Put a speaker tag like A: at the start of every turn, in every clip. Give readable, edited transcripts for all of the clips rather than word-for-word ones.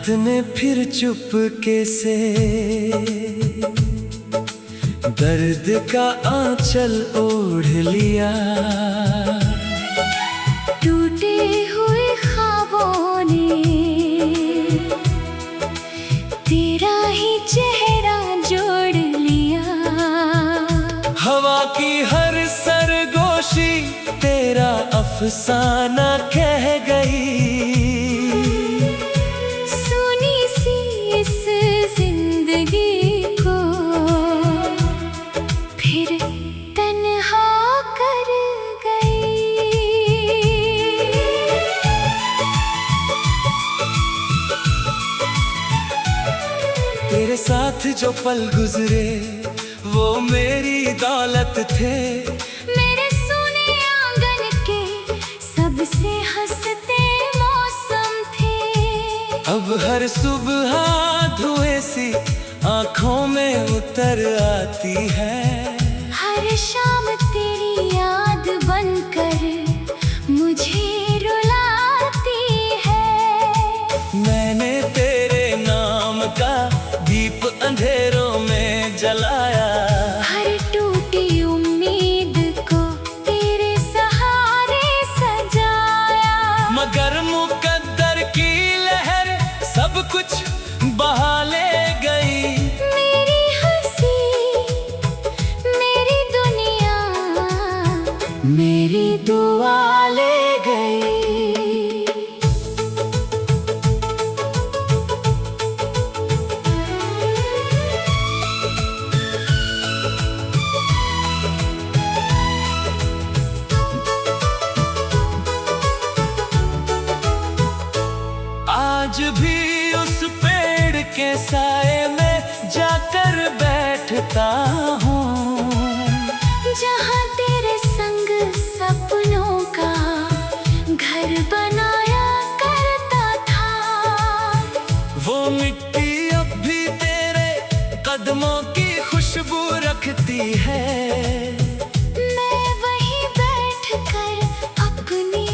A: रात ने फिर चुपके से दर्द का आंचल ओढ़ लिया।
B: टूटे हुए ख्वाबों ने तेरा ही चेहरा जोड़ लिया।
A: हवा की हर सरगोशी तेरा अफसाना कह गई।
B: सुनी सी इस जिंदगी को फिर तन्हा कर गई।
A: तेरे साथ जो पल गुजरे वो मेरी दौलत थे।
B: मेरे सोने आंगन के सबसे हंसते मौसम थे।
A: अब हर सुबह धुएं सी आँखों में उतर आती है।
B: हर शाम तेरी याद बनकर मुझे रुलाती है।
A: मैंने तेरे नाम का दीप अंधेरों में जलाया।
B: हर टूटी उम्मीद को तेरे सहारे सजाया।
A: मगर मुकद्दर की लहर सब कुछ बहा ले गई।
B: मेरी हंसी मेरी दुनिया मेरी दुआ ले गई।
A: आज भी उस पेड़ के साए में जाकर बैठता हूँ,
B: जहाँ तेरे संग सपनों का घर बनाया करता था।
A: वो मिट्टी अब भी तेरे कदमों की खुशबू रखती है।
B: मैं वहीं बैठकर अपनी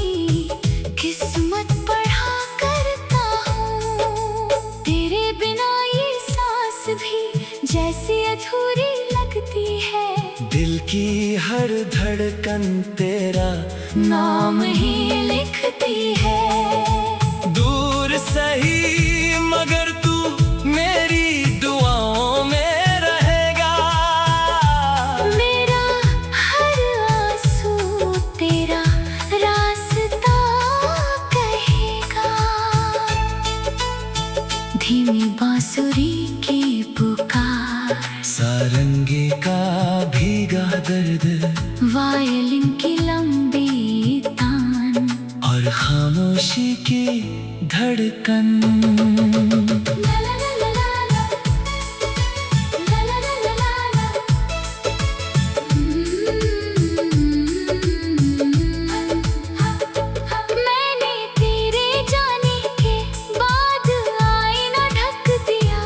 B: किस्मत पढ़ा करता हूँ। तेरे बिना ये सांस भी जैसे अधूरी लगती है।
A: दिल की हर धड़कन तेरा
B: नाम ही लिखती है।
A: दूर सही मगर तू मेरी दुआओं में रहेगा।
B: मेरा हर आंसू तेरा रास्ता कहेगा। धीमी बांसुरी की पुकार,
A: सारंगी का भीगा दर्द,
B: वायलिन की लंबी तान
A: और खामोशी की धड़कन।
B: ला ला ला ला ला ला, ला ला ला ला ला ला। मैंने तेरे जाने के बाद आईना ढक दिया।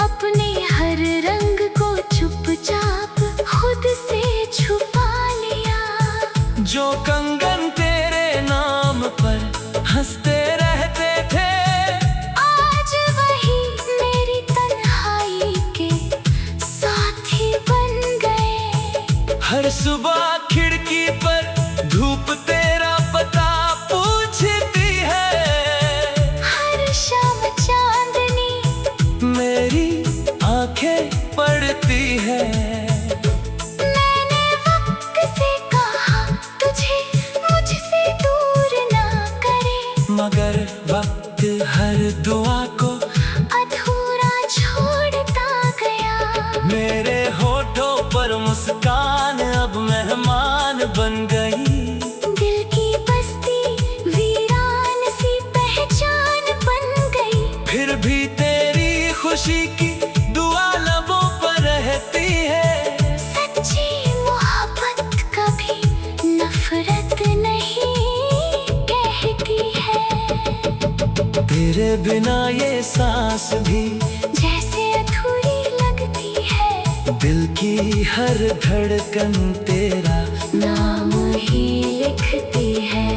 B: अपने हर रंग को चुपचाप खुद से छुपा लिया।
A: जो कंगन तेरे नाम पर हंसते रहते थे,
B: आज वही मेरी तन्हाई के साथी बन गए।
A: हर सुबह खिड़की पर धूप तेरा पता पूछती है।
B: हर शाम चांदनी
A: मेरी आंखें पड़ती है।
B: मैंने वक्त से कहा तुझे मुझसे दूर ना करे।
A: मगर वक्त हर दुआ को
B: अधूरा छोड़ता गया।
A: मेरे होठों पर मुस्कान अब मेहमान बन गई।
B: दिल की बस्ती वीरान सी पहचान बन गई।
A: फिर भी तेरी खुशी की दुआ लबों पर रहती है।
B: सच्ची मोहब्बत कभी नफरत नहीं कहती है।
A: तेरे बिना ये सांस भी
B: जैसे अधूरी लगती है।
A: दिल की हर धड़कन तेरा
B: नाम ही लिखती है।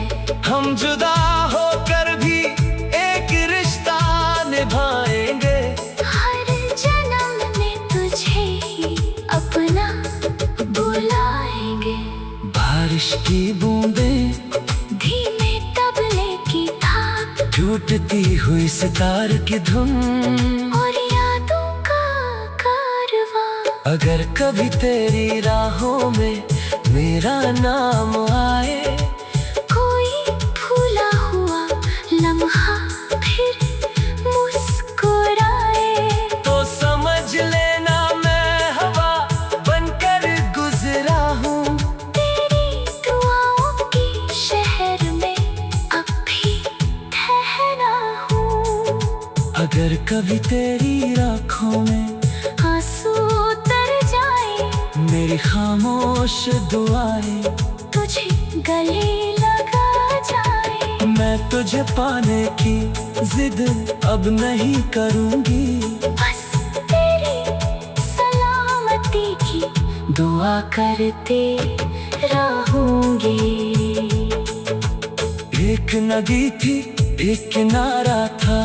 A: हम जुदा होकर भी एक रिश्ता निभा बारिश की बूंदें,
B: धीमे तबले की थाप,
A: टूटती हुई सितार की धुन,
B: और यादों का कारवां।
A: अगर कभी तेरी राहों में मेरा नाम आए,
B: कोई भूला हुआ लम्हा फिर मुस्कुराए,
A: तो समझ लेना मैं हवा बनकर गुजरा हूँ।
B: तेरी दुआओं की शहर में अब भी ठहरा हूँ।
A: अगर कभी तेरी आँखों में
B: आंसू उतर जाए,
A: मेरी खामोश दुआएं,
B: तुझे गले लगा जाए,
A: मैं तुझे पाने की जिद अब नहीं करूँगी।
B: बस तेरी सलामती की दुआ करते रहूंगी।
A: एक नदी थी, एक किनारा था,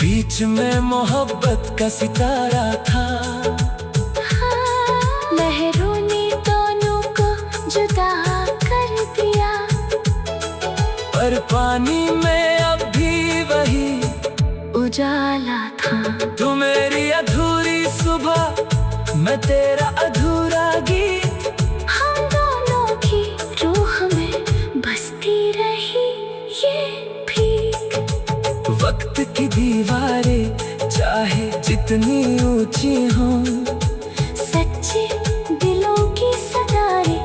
A: बीच में मोहब्बत का सितारा था।
B: लहरों ने दोनों को जुदा कर दिया,
A: पर पानी में अब भी वही
B: उजाला था।
A: तू मेरी अधूरी सुबह, मैं तेरा अधूरा गीत,
B: हम दोनों की रूह में बसती रही ये भीख।
A: वक्त की दीवारें चाहे जितनी ऊंची हों,
B: सच्चे दिलों की सदाएं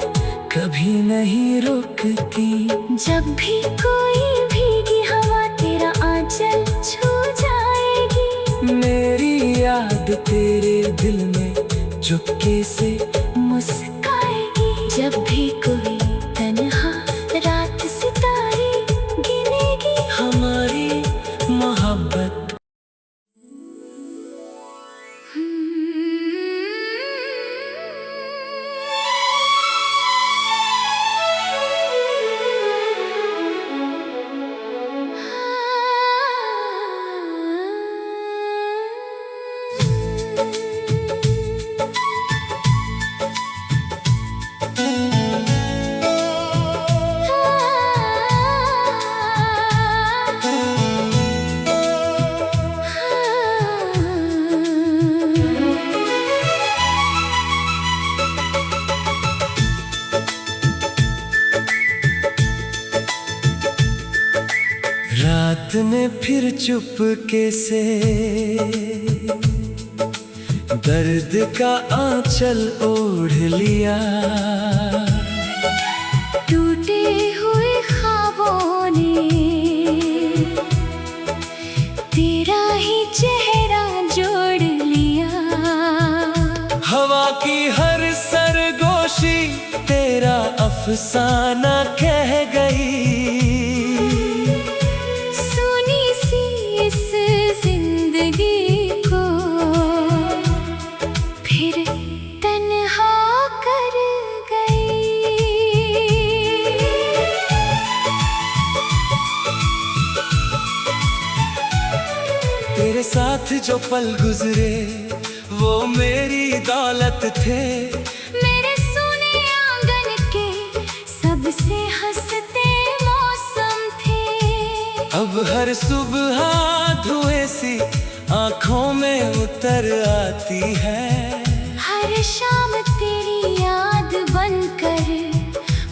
A: कभी नहीं रुकती।
B: जब भी कोई भीगी हवा तेरा आंचल छू जाएगी,
A: मेरी याद तेरे दिल में चुपके से
B: मुस्काएगी। जब भी कोई तन्हा रात सितारे गिनेगी,
A: हमारी मोहब्बत। रात ने फिर चुपके से दर्द का आंचल ओढ़ लिया।
B: टूटे हुए ख्वाबों ने तेरा ही चेहरा जोड़ लिया।
A: हवा की हर सरगोशी तेरा अफसाना कह गई।
B: सुनी सी इस जिंदगी को फिर तन्हा कर गई।
A: तेरे साथ जो पल गुजरे वो मेरी दौलत थे।
B: मेरे सोने आंगन के सबसे हंसते मौसम थे।
A: अब हर सुबह धुएं सी आंखों में उतर आती है।
B: हर शाम तेरी याद बनकर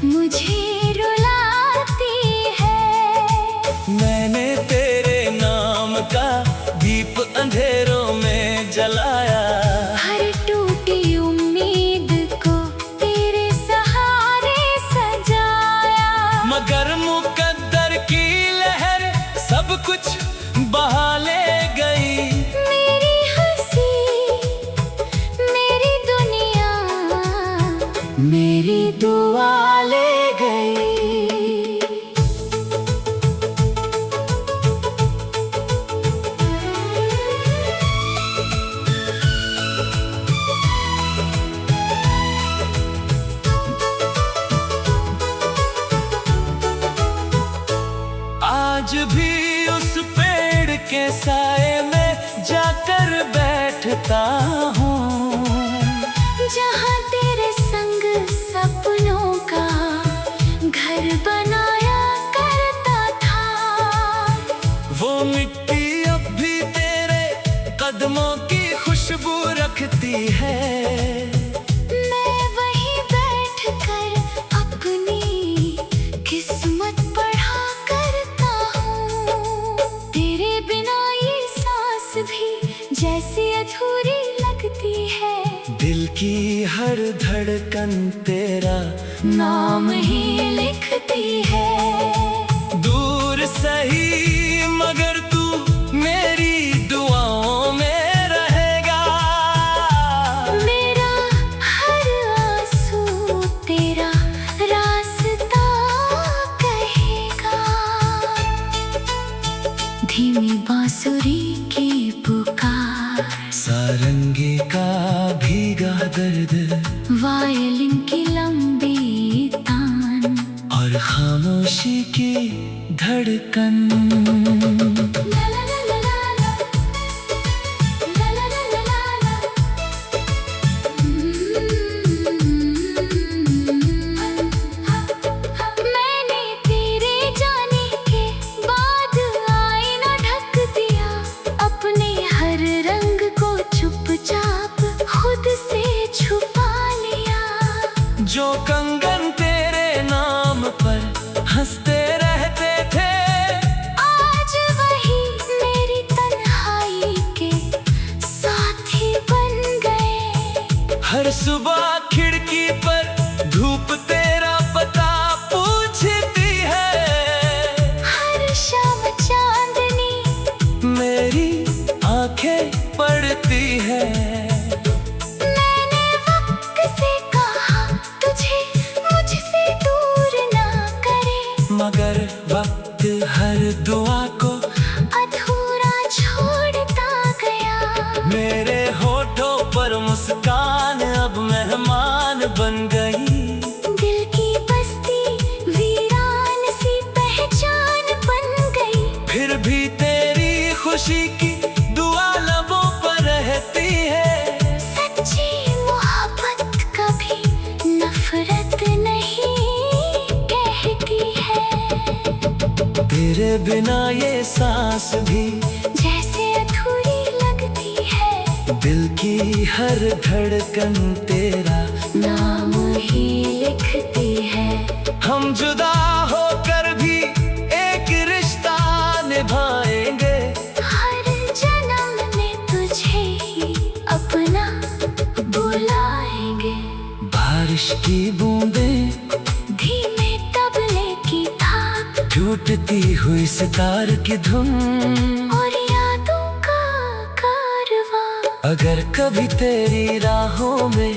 B: मुझे रुलाती है।
A: मैंने तेरे नाम का दीप अंधेरों में जलाया।
B: हर टूटी उम्मीद को तेरे सहारे सजाया।
A: मगर मुकद्दर की लहर सब कुछ बहा ले गई।
B: मेरी हंसी मेरी दुनिया
A: मेरी दुआ ले गई। आज भी उस पेड़ के साए में जाकर बैठता हूँ।
B: जहाँ तेरे संग सपनों का घर बनाया करता था।
A: वो मिट्टी अब भी तेरे कदमों की खुशबू रखती है।
B: मैं वहीं बैठकर अपनी किस्मत पढ़ा करता हूँ। तेरे बिना ये सांस भी जैसी अधूरी लगती है।
A: दिल की हर धड़कन तेरा
B: नाम ही लिखती है।
A: दूर सही मगर तू मेरी दुआओं में रहेगा।
B: मेरा हर आंसू तेरा रास्ता कहेगा। धीमी बांसुरी की पुकार,
A: सारंगी का भीगा दर्द,
B: वायलिन की लंबी तान,
A: और खामोशी की धड़कन।
B: ला ला ला ला ला ला, ला ला ला ला ला ला। मैंने तेरे जाने के बाद आईना ढक दिया। अपने हर रंग को चुपचाप खुद से छुपा लिया।
A: जो कंगन तेरे नाम पर हंसते रहते थे,
B: आज वही मेरी तन्हाई के साथी बन गए।
A: हर सुबह खिड़की पर धूप तेरा पता पूछती है।
B: हर शाम चांदनी
A: मेरी आंखें पड़ती है।
B: मैंने वक्त से कहा तुझे मुझसे दूर ना करे,
A: मगर वक्त हर दुआ को
B: अधूरा छोड़ता गया।
A: मेरे होठों पर मुस्कान अब मेहमान बन गई।
B: दिल की बस्ती वीरान सी पहचान बन गई।
A: फिर भी तेरी खुशी की दुआ लबों पर रहती है।
B: सच्ची मोहब्बत कभी नफरत नहीं कहती है।
A: तेरे बिना ये सांस भी
B: जैसे अधूरी लगती है।
A: दिल की हर धड़कन तेरा
B: नाम ही लिखती है।
A: हम जुदा होकर भी एक रिश्ता निभाएंगे।
B: हर जन्म में तुझे ही अपना बुलाएंगे।
A: बारिश की बूंदें
B: धीमे तबले की थाप,
A: टूटती हुई सितार की धुन,
B: और यादों का कारवां।
A: अगर कभी तेरी राहों में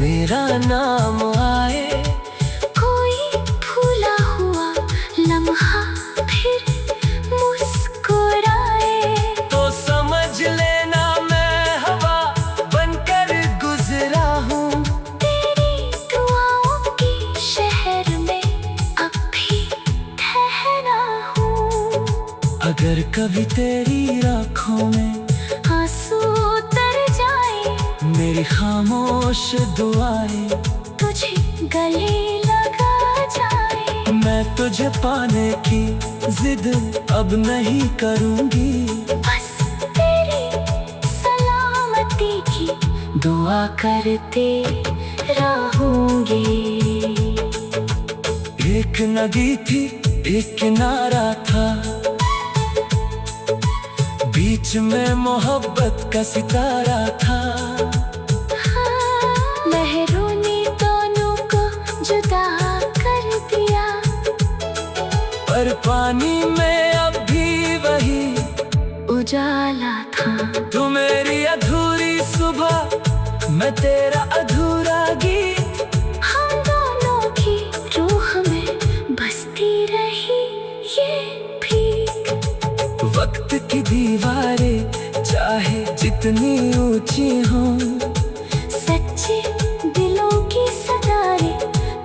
A: मेरा नाम आए,
B: कोई भूला हुआ लम्हा फिर मुस्कुराए,
A: तो समझ लेना मैं हवा बनकर गुजरा हूँ।
B: तेरी दुआओं की शहर में अब भी ठहरा हूँ।
A: अगर कभी तेरी आँखों में
B: आंसू उतर जाए,
A: मेरी खामोश दुआएं
B: तुझे गले लगा जाए।
A: मैं तुझे पाने की जिद अब नहीं करूँगी।
B: बस तेरी सलामती की दुआ करते रहूंगी।
A: एक नदी थी, एक किनारा था, बीच में मोहब्बत का सितारा था।
B: लहरों ने दोनों को जुदा कर दिया,
A: पर पानी में अब भी वही
B: उजाला था।
A: तू मेरी अधूरी सुबह, मैं तेरा अधूरा गीत।
B: हम दोनों की रूह में बसती रही ये भीख।
A: वक्त की दीवारें चाहे जितनी ऊंची हों,
B: सच्चे दिलों की सदारें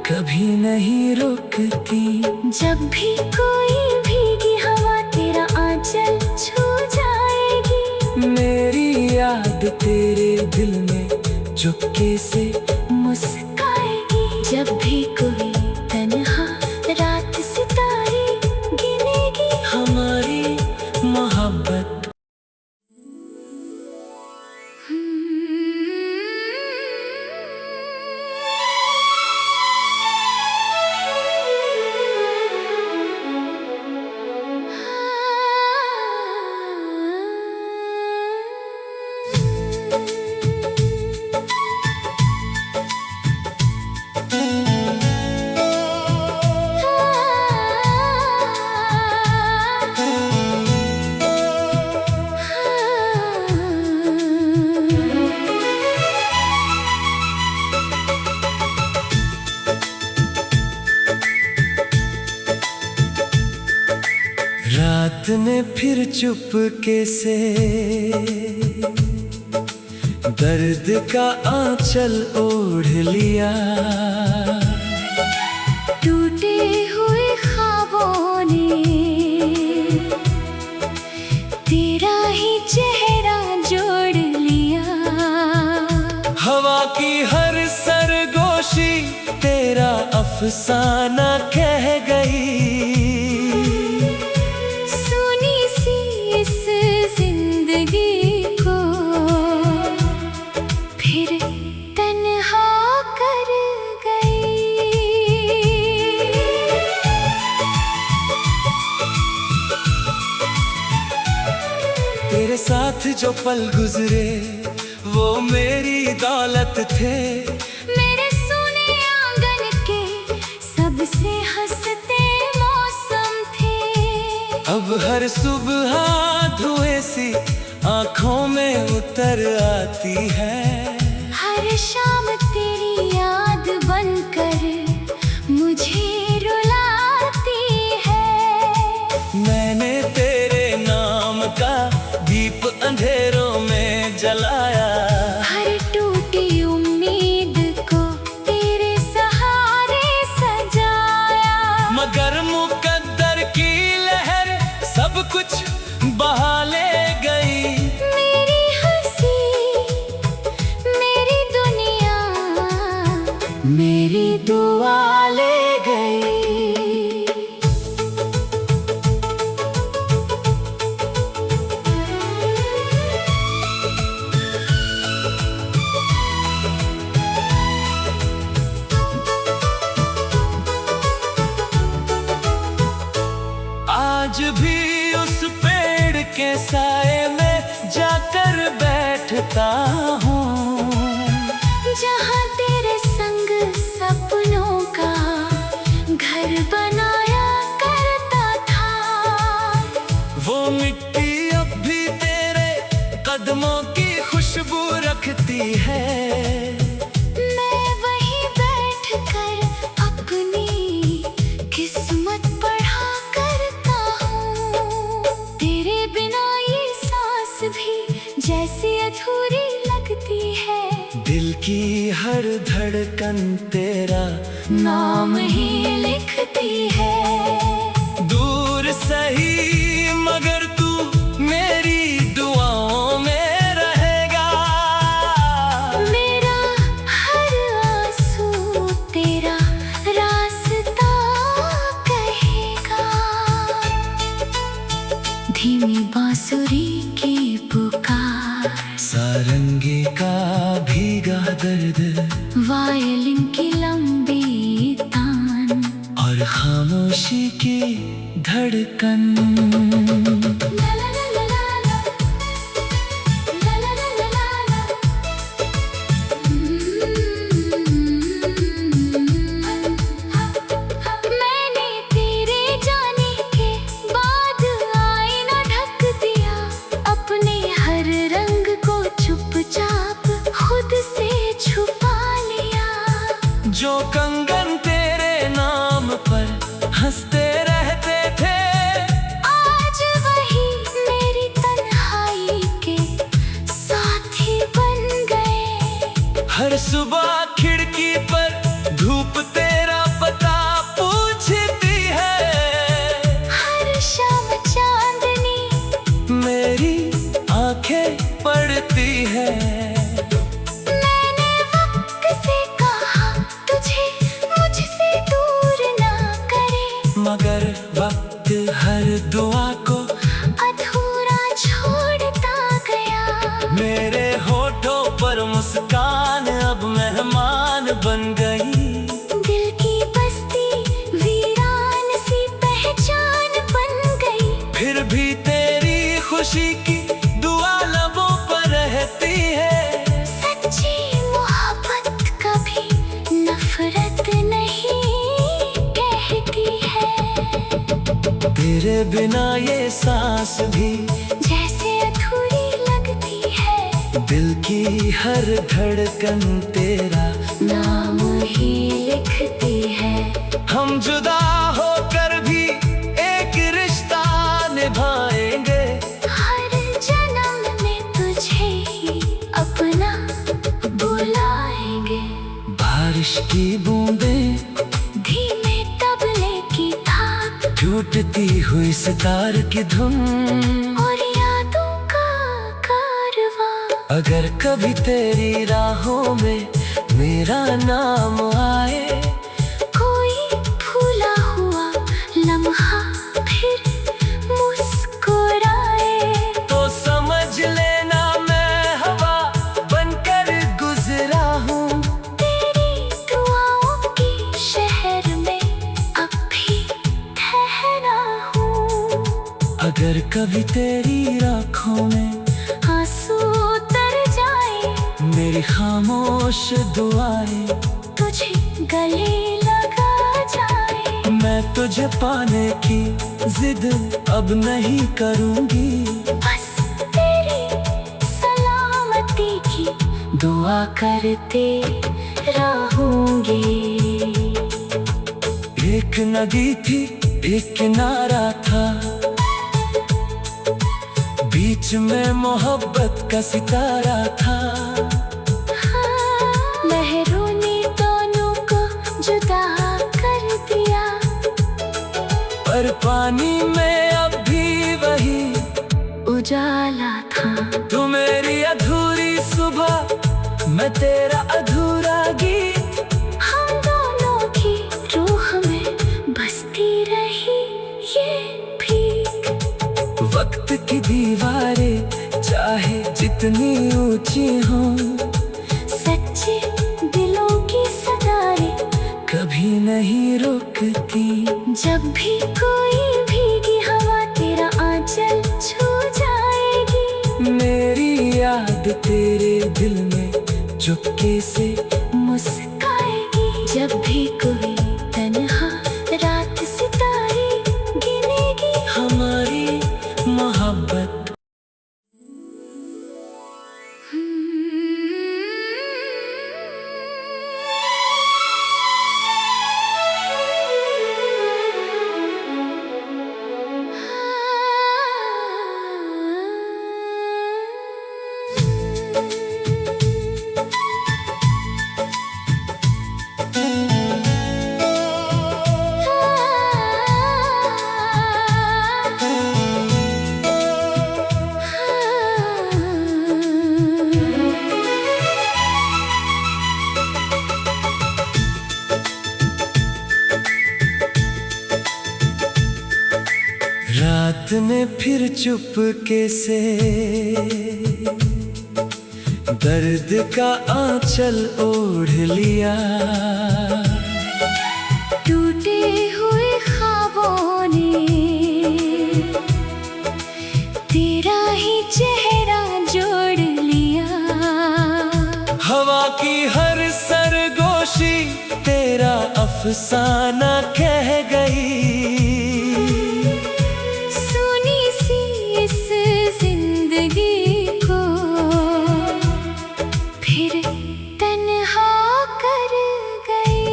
A: कभी नहीं रुकती।
B: जब भी कोई भीगी हवा तेरा आंचल छू जाएगी,
A: मेरी याद तेरे दिल में चुपके से
B: मुस्काएगी। जब भी कोई तन्हा रात सितारे गिनेगी
A: हमारी मोहब्बत। रात ने फिर चुपके से दर्द का आंचल ओढ़ लिया।
B: टूटे हुए ख्वाबों ने तेरा ही चेहरा जोड़ लिया।
A: हवा की हर सरगोशी तेरा अफसाना कह गई। तेरे साथ जो पल गुजरे वो मेरी दौलत थे।
B: मेरे सोने आंगन के सबसे हंसते मौसम थे।
A: अब हर सुबह धुएं सी आँखों में उतर आती है।
B: हर शाम तेरी याद बनकर मुझे रुलाती है।
A: मैंने तेरे नाम का दीप अंधेरों में जलाया।
B: हर टूटी उम्मीद को तेरे सहारे सजाया।
A: मगर मुकद्दर की लहर सब कुछ बहा ले गई।
B: मेरी हंसी मेरी दुनिया
A: मेरी दुआ ले गई। आज भी उस पेड़ के साए में जाकर बैठता हूँ,
B: जहाँ तेरे संग सपनों का घर बनाया करता था।
A: वो मिट्टी अब भी तेरे कदमों की खुशबू रखती है।
B: मैं वहीं बैठकर अपनी किस्मत पढ़ा करता हूँ। तेरे बिना ये सांस भी जैसी अधूरी लगती है।
A: दिल की हर धड़कन तेरा
B: नाम ही लिखती है।
A: दूर सही मगर तू मेरी दुआओं में रहेगा।
B: मेरा हर आंसू तेरा रास्ता कहेगा। धीमी बांसुरी की पुकार,
A: सारंगी का भीगा दर्द,
B: वायलिन की लंबी तान
A: और खामोशी की धड़कन।
B: ला ला ला ला ला ला, ला ला ला ला ला ला। मैंने तेरे जाने के बाद आईना ढक दिया। अपने हर रंग को चुपचाप खुद से छुपा लिया।
A: जो कंगन तेरे नाम पर हंसते रहते थे,
B: आज वही मेरी तन्हाई के साथी बन गए।
A: हर सुबह खिड़की पर धूप तेरा पता पूछती है।
B: हर शाम चांदनी
A: मेरी आंखें पड़ती है।
B: मैंने वक्त से कहा तुझे
A: मेरे होठों पर मुस्कान अब मेहमान बन गई।
B: दिल की बस्ती वीरान सी पहचान बन गई।
A: फिर भी तेरी खुशी की दुआ लबों पर रहती है।
B: सच्ची मोहब्बत कभी नफरत नहीं कहती है।
A: तेरे बिना ये सांस भी
B: जैसे अधूरी लगती है।
A: दिल की हर धड़कन तेरा
B: नाम ही लिखती है।
A: हम जुदा होकर भी एक रिश्ता निभाएंगे।
B: हर जन्म में तुझे ही अपना बुलाएंगे।
A: बारिश की बूंदें
B: धीमे तबले की थाप
A: टूटती हुई सितार की धुन
B: और यादों का कारवां।
A: अगर कभी तेरी राहों में मेरा नाम आए,
B: कोई भूला हुआ लम्हा फिर मुस्कुराए,
A: तो समझ लेना मैं हवा बनकर गुजरा हूँ।
B: तेरी दुआओं की शहर में अब भी ठहरा हूँ।
A: अगर कभी तेरी आँखों में
B: आंसू उतर जाए,
A: मेरी खामोश दुआएं
B: तुझे गले लगा जाए,
A: मैं तुझे पाने की जिद अब नहीं करूँगी।
B: बस तेरी सलामती की दुआ करते रहूंगी।
A: एक नदी थी, एक किनारा था, बीच में मोहब्बत का सितारा था।
B: लहरों ने दोनों को जुदा कर दिया,
A: पर पानी में अब भी वही
B: उजाला था।
A: तू मेरी अधूरी सुबह, मैं तेरा अधूरा गीत।
B: हम दोनों की रूह में बसती रही ये भीख।
A: वक्त की दीवारें चाहे जितनी ऊंची हों,
B: सच्चे दिलों की सदाएं
A: कभी नहीं रुकती।
B: जब भी कोई भीगी हवा तेरा आंचल छू जाएगी,
A: मेरी याद तेरे दिल में चुपके से
B: मुस्काएगी। जब भी कोई तन्हा रात सितारे गिनेगी,
A: हमारी मोहब्बत रात ने फिर चुपके से दर्द का आंचल ओढ़ लिया।
B: टूटे हुए ख्वाबों ने तेरा ही चेहरा जोड़ लिया।
A: हवा की हर सरगोशी तेरा अफसाना कह गई।
B: सुनी सी इस जिंदगी को फिर तन्हा कर गई।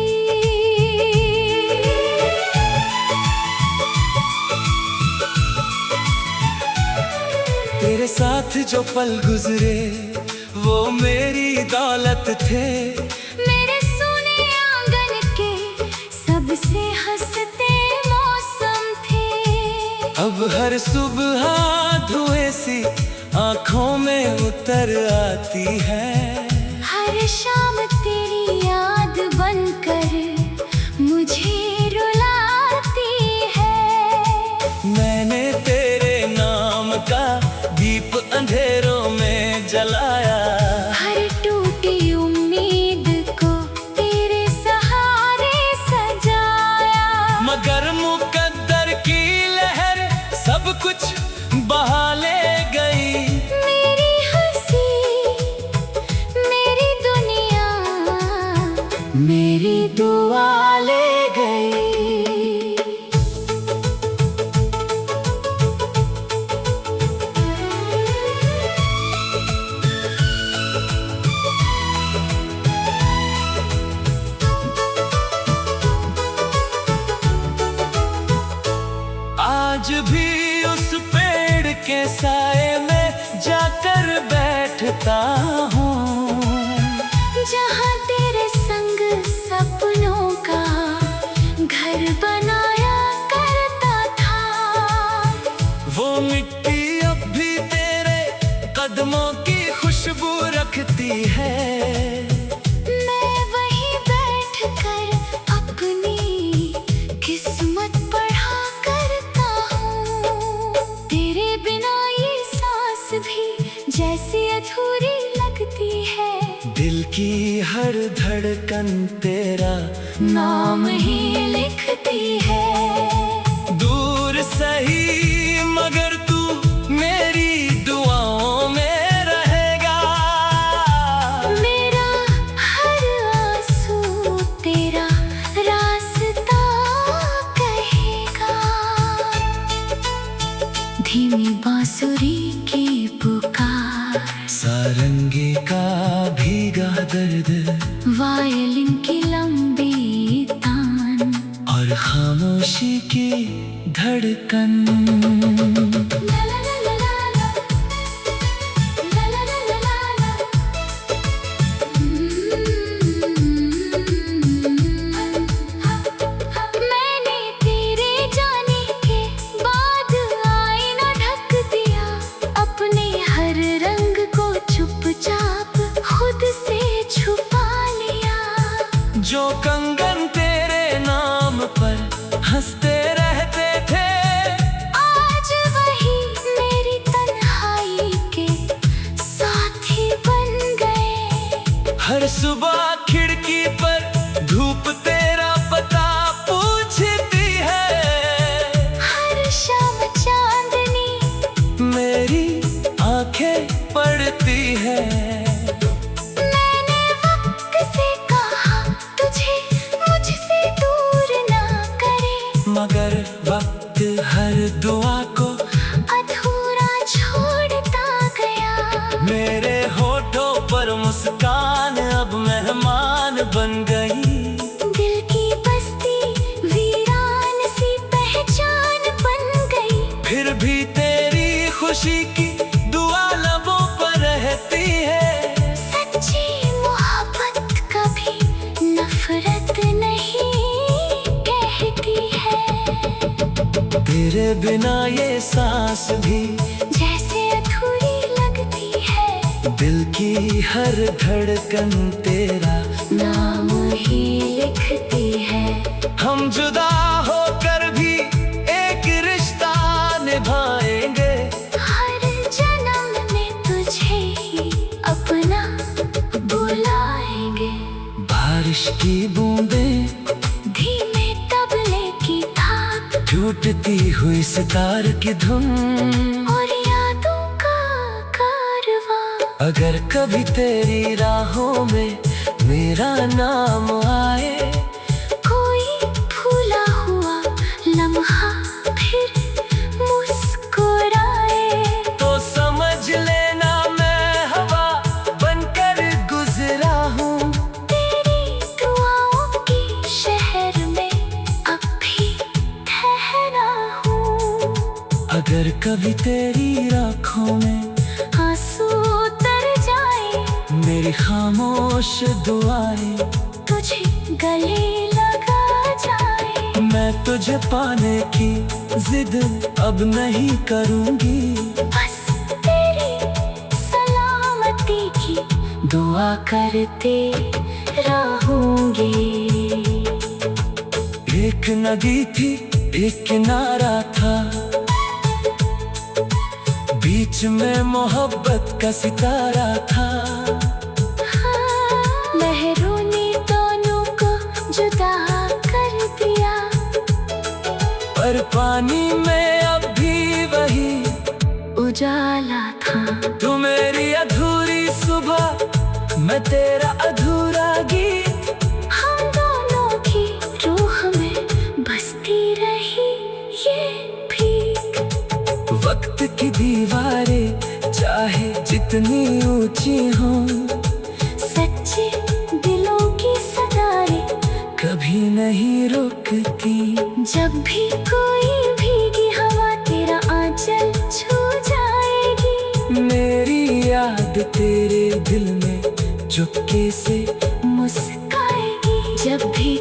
A: तेरे साथ जो पल गुजरे वो मेरी दौलत थे।
B: मेरे सोने आंगन के सबसे हंसते मौसम थे।
A: अब हर सुबह धुएं सी आँखों में उतर आती है।
B: हर शाम तेरी याद बनकर मुझे रुलाती है।
A: मैंने तेरे नाम का दीप अंधेरों में जला लाया।
B: हर टूटी उम्मीद को तेरे सहारे सजाया।
A: मगर मुकद्दर की लहर सब कुछ बहा ले गई।
B: मेरी हंसी, मेरी दुनिया, मेरी दुआ ले गई।
A: आज भी उस पेड़ के साए में जाकर बैठता हूँ,
B: जहाँ तेरे संग सपनों का घर बनाया करता था।
A: वो मिट्टी अब भी तेरे कदमों की खुशबू रखती है।
B: मैं वहीं बैठकर अपनी किस्मत पढ़ा करता हूँ। तेरे बिना ये सांस भी जैसी अधूरी लगती है।
A: दिल की हर धड़कन तेरा
B: नाम ही लिखती है।
A: दूर सही मगर तू मेरी दुआओं में रहेगा।
B: मेरा हर आंसू तेरा रास्ता कहेगा। धीमी बांसुरी की पुकार,
A: सारंगी का भीगा दर्द,
B: वायलिन की लंबी तान,
A: और खामोशी की धड़कन।
B: ला ला ला ला ला ला, ला ला ला ला ला ला। मैंने तेरे जाने के बाद आईना ढक दिया। अपने हर रंग को चुपचाप खुद से छुपा लिया।
A: जो कंगन तेरे नाम पर हंसते रहते थे,
B: आज वही मेरी तन्हाई के साथी बन गए।
A: हर सुबह खिड़की पर धूप तेरा पता पूछती है।
B: हर शाम चांदनी
A: मेरी आंखें पड़ती है।
B: मैंने वक्त से कहा तुझे मुझसे दूर ना करे।
A: मगर वक्त हर दुआ को
B: अधूरा छोड़ता गया।
A: मेरे होठों पर मुस्कान अब मेहमान बन गई।
B: दिल की बस्ती वीरान सी पहचान बन गई।
A: फिर भी तेरी खुशी की दुआ लबों पर रहती है।
B: सच्ची मोहब्बत कभी नफरत नहीं कहती है।
A: तेरे बिना ये सांस भी
B: जैसे अधूरी लगती है।
A: दिल की हर धड़कन तेरा
B: नाम ही लिखती है।
A: हम जुदा होकर भी एक रिश्ता निभाएंगे।
B: हर जन्म में तुझे ही अपना बुलाएंगे।
A: बारिश की बूंदें
B: धीमे तबले की थाप,
A: टूटती हुई सितार की धुन,
B: और यादों का कारवां।
A: अगर कभी तेरी राहों में मेरा नाम आए,
B: कोई भूला हुआ लम्हा फिर मुस्कुराए,
A: तो समझ लेना मैं हवा बनकर गुजरा हूँ।
B: तेरी दुआओं की शहर में अब भी ठहरा हूँ।
A: अगर कभी तेरी आँखों में
B: आंसू उतर जाए,
A: मेरी खामोश दुआएं
B: तुझे गले लगा जाए।
A: मैं तुझे पाने की जिद अब नहीं करूँगी।
B: बस तेरी सलामती की दुआ करते रहूंगी।
A: एक नदी थी, एक किनारा था, बीच बीच में मोहब्बत का सितारा था।
B: लहरों ने दोनों को जुदा कर दिया,
A: पर पानी में अब भी वही
B: उजाला था।
A: तू मेरी अधूरी सुबह, मैं तेरा अधूरा गीत।
B: हम दोनों की रूह में बसती रही ये भीख।
A: वक्त की दीवारें चाहे जितनी ऊंची हों,
B: सच्चे दिलों की सदारें
A: कभी नहीं रुकती।
B: जब भी कोई भीगी हवा तेरा आंचल छू जाएगी,
A: मेरी याद तेरे दिल में चुपके से
B: मुस्काएगी। जब भी